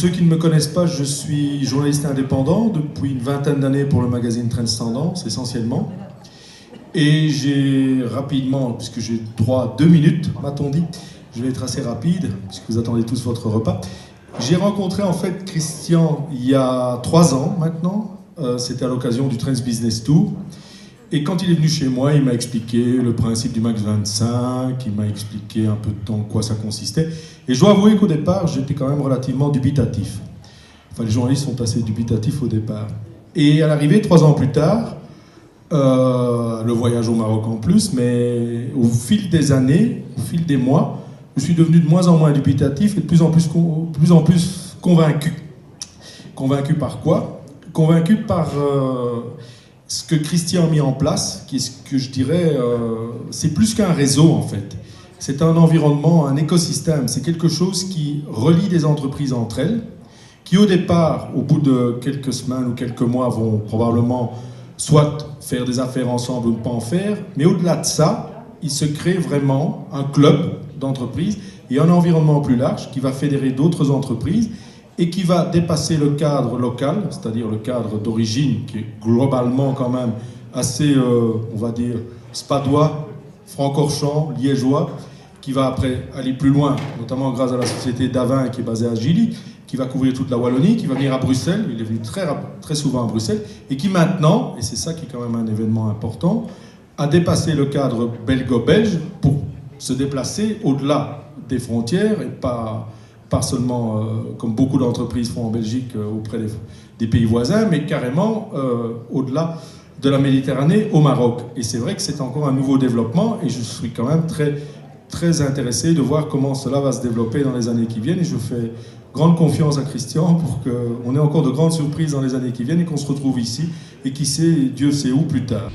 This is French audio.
ceux qui ne me connaissent pas, je suis journaliste indépendant depuis une vingtaine d'années pour le magazine Trends Tendance, essentiellement. Et j'ai rapidement, puisque j'ai droit à 2 minutes, m'a-t-on dit, je vais être assez rapide, puisque vous attendez tous votre repas. J'ai rencontré en fait Christian il y a 3 ans maintenant, c'était à l'occasion du Trends Business Tour. Et quand il est venu chez moi, il m'a expliqué le principe du Max 25, il m'a expliqué un peu de temps en quoi ça consistait. Et je dois avouer qu'au départ, j'étais quand même relativement dubitatif. Enfin, les journalistes sont assez dubitatifs au départ. Et à l'arrivée, 3 ans plus tard, le voyage au Maroc en plus, mais au fil des années, au fil des mois, je suis devenu de moins en moins dubitatif et de plus en plus convaincu. Convaincu par quoi? Convaincu par ce que Christian a mis en place, qui est ce que je dirais, c'est plus qu'un réseau en fait. C'est un environnement, un écosystème, c'est quelque chose qui relie des entreprises entre elles, qui au départ, au bout de quelques semaines ou quelques mois, vont probablement soit faire des affaires ensemble ou ne pas en faire, mais au-delà de ça, il se crée vraiment un club d'entreprises et un environnement plus large qui va fédérer d'autres entreprises et qui va dépasser le cadre local, c'est-à-dire le cadre d'origine qui est globalement quand même assez, on va dire, spadois, francorchamps, liégeois, qui va après aller plus loin, notamment grâce à la société Davin qui est basée à Gilly, qui va couvrir toute la Wallonie, qui va venir à Bruxelles, il est venu très souvent à Bruxelles, et qui maintenant, et c'est ça qui est quand même un événement important, a dépassé le cadre belgo-belge pour se déplacer au-delà des frontières, et pas seulement comme beaucoup d'entreprises font en Belgique auprès des pays voisins, mais carrément au-delà de la Méditerranée au Maroc. Et c'est vrai que c'est encore un nouveau développement, et je suis quand même très intéressé de voir comment cela va se développer dans les années qui viennent, et je fais grande confiance à Christian pour qu'on ait encore de grandes surprises dans les années qui viennent et qu'on se retrouve ici, et qui sait, Dieu sait où plus tard.